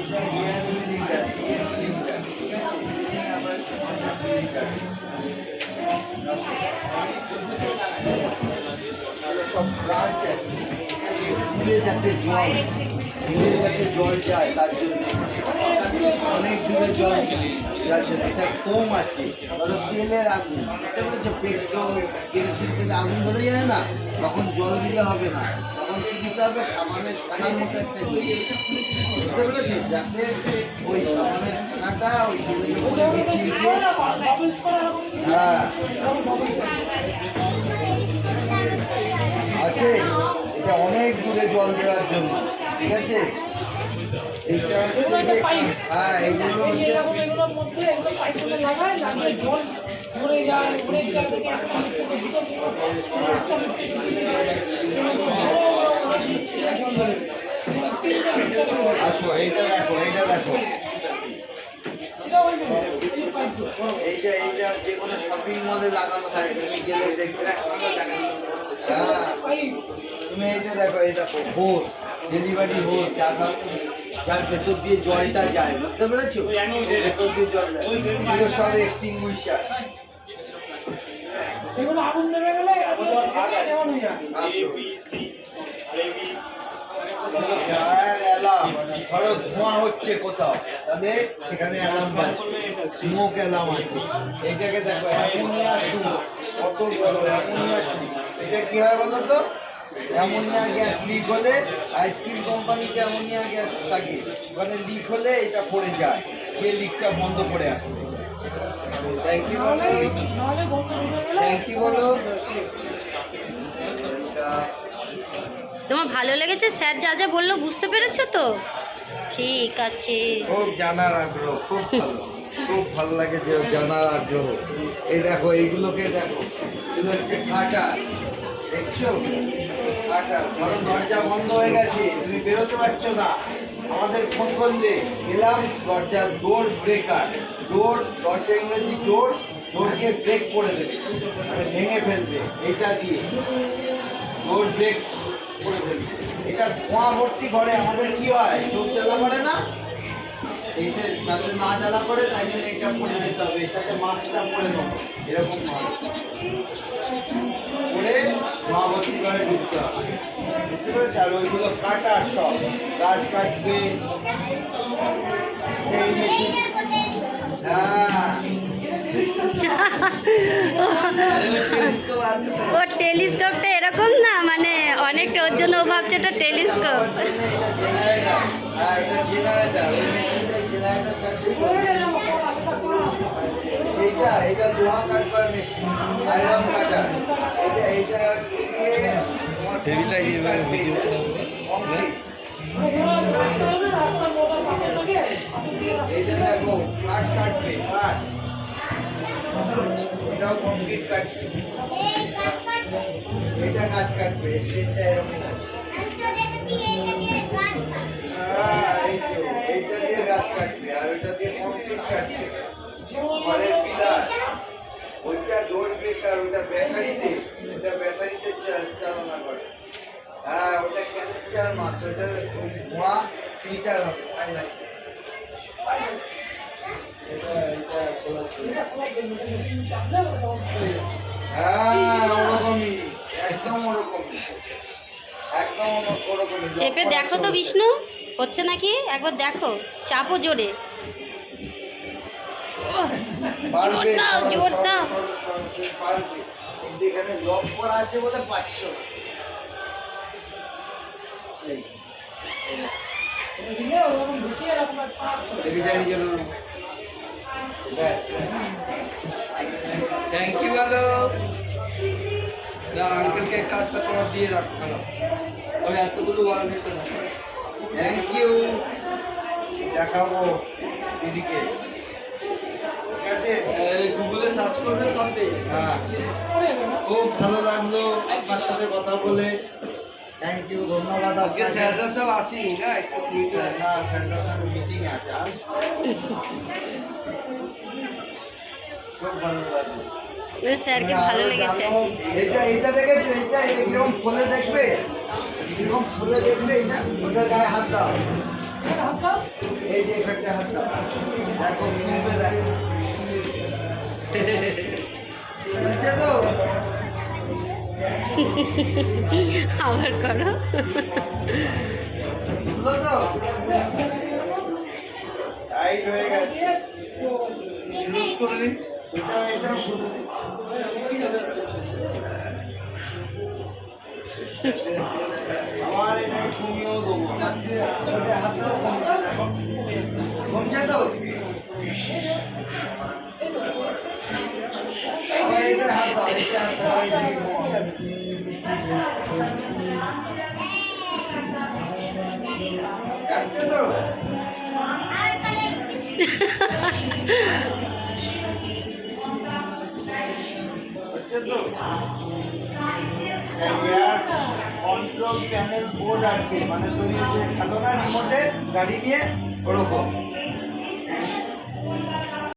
এটা gas cylinder, gas cylinder, ঠিক আছে? এখানে আবার সিলিন্ডার সব ব্রাঞ্চ আছে, দূরে যাতে জল যায় তার জন্য অনেক দূরে জল যার জন্য এটা ফোম আছে। ধরো তেলের আগুন, এটা বলছো পেট্রোল কেরোসিন তেলে আগুন ধরে যায় না, তখন জল দিলে হবে না, তখন কি দিতে হবে? সাবানের ফেনার মতো একটা দিয়ে, বুঝতে পেরেছিস? যাতে ওই সাবানের ফেনাটা ওই তেলের উপরে মিশিয়ে দিয়ে, হ্যাঁ আছে, এটা অনেক দূরে জল দেওয়ার জন্য, ঠিক আছে? এটা হচ্ছে যে, হ্যাঁ এগুলো হচ্ছে আসো, এইটা দেখো, এইটা দেখো, এইটা এইটা যে কোনো শপিং মলে লাগানো থাকে, তুমি গেলে দেখবে। হ্যাঁ তুমি এইটা দেখো, এই দেখো হোস, ডেলিভারি হোস, যার ভেতর দিয়ে জলটা যায়, বুঝতে পেরেছো? ভেতর দিয়ে জল যায়, এগুলো সব এক্সটিংগুইশার। এগুলো আগুন নেমে গেলে কেমন হয়ে যাবে? ফায়ার অ্যালার্ম, ধরো ধোঁয়া হচ্ছে কোথাও, তাহলে সেখানে অ্যালার্ম বাজবে, স্মোক অ্যালার্ম আছে। এইটাকে দেখো অ্যামোনিয়া শুম, কত বড় অ্যামোনিয়া শুম। এটা কি হয় বলো তো? অ্যামোনিয়া গ্যাস লিক হলে, আইসক্রিম কোম্পানিতে অ্যামোনিয়া গ্যাস থাকে, ওখানে লিক হলে এটা পড়ে যায়, যে লিকটা বন্ধ করে আসে। থ্যাংক ইউ বলো, থ্যাংক ইউ বলো। তোমার ভালো লেগেছে? স্যার যা যা বললো বুঝতে পেরেছো তো? ঠিক আছে। খুব জানার আগ্রহ, খুব ভালো, খুব ভালো লাগে যে জানার আগ্রহ। এই দেখো এইগুলোকে দেখো, এগুলো হচ্ছে কাটার, দেখছো? কাটার, ধরো দরজা বন্ধ হয়ে গেছে, তুমি বেরোতে পারছো না, আমাদের ফোন করলে গেলাম, দরজা ডোর ব্রেকার, ডোর, দরজা ইংরেজি ডোর, ডোরকে ব্রেক করে দেবে, মানে ভেঙে ফেলবে, এটা দিয়ে ডোর ব্রেক করে ফেলবে। এটা ধোঁয়া ভর্তি ঘরে আমাদের কি হয়, চোখ জ্বালা করে না, এইটা যাতে না জ্বালা করে তাই জন্য এটা পরে যেতে হবে, এর সাথে মাস্কটা পরে নেবো, এরকম পরে ধোঁয়া ভর্তি ঘরে ঢুকতে হবে, বুঝতে পেরেছি? আর ওইগুলো কাটার, সব গাছ কাটবে, হ্যাঁ ও টেলিস্কোপটা এরকম না, মানে অনেকটা, ওর জন্য ও ভাবছে এটা টেলিস্কোপ। এটা লোহা কাটবার মেশিন, আয়রন কাটার, এটা এইটা দেখো কাঠ কাটবে, কাঠ, এটাও কংক্রিট কাটবে, এটা গাছ কাটবে, এরকম। এইটা দিয়ে গাছ কাটবে, আর ওইটা দিয়ে কংক্রিট কাটবে, ঘরের পিলার, ওইটা ডোর ব্রেকার, ওইটা ব্যাটারিতে, ওটা ব্যাটারিতে চালনা করে। হ্যাঁ ওটা ক্যানিস্টার মাছ, ওইটা ধোঁয়া ফিল্টার হবে, তাই লাগবে। হ্যাঁ ওরকমই, একদম ওরকমই, একদম ওরকমই। চেপে দেখো তো বিষ্ণু, হচ্ছে নাকি? একবার দেখো, চাপো জোরে, জোর দাও, জোর দাও। পারবে, কিন্তু এখানে লক করা আছে বলে পাচ্ছ না। थैंक यू वालो ना अंकल के कार्ड का थोड़ा दिए रखना और या तो बोलो वाला नहीं करना। থ্যাংক ইউ, দেখাবো দিদিকে, ঠিক আছে? গুগলে সার্চ করবে সব পেয়ে যাবে। হ্যাঁ খুব ভালো লাগলো আপনার সাথে কথা বলে, থ্যাংক ইউ, ধন্যবাদ। আজকে স্যাররা সব আসেনি না, একটু না স্যার মিটিং আছে আজ, খুব ভালো লাগলো। স্যারকে ভালো লেগেছে। এটা দেখেছো, এটা কিরকম খুলে দেখবে, কিরকম খুলে দেখবে, এটা ওটার গায়ে হাত দাও, এই যে এখানটা হাত দাও দেখো ঘুমবে দেখো বুঝছে তো আবার করো। বুঝলো তো টাইট হয়ে গেছে ইউজ করে দিন। এটাও খুলে দিন। আবার এটা কমিয়েও দেবো হাতেও কমছে দেখো কমছে তো আবার এটা হাত দাও এটা হাত দাও এই দিকে কমাও। যাচ্ছে তো হচ্ছে তো কন্ট্রোল প্যানেল বোর্ড আছে মানে তুমি হচ্ছে খেলো না রিমোটে গাড়ি নিয়ে ওরকম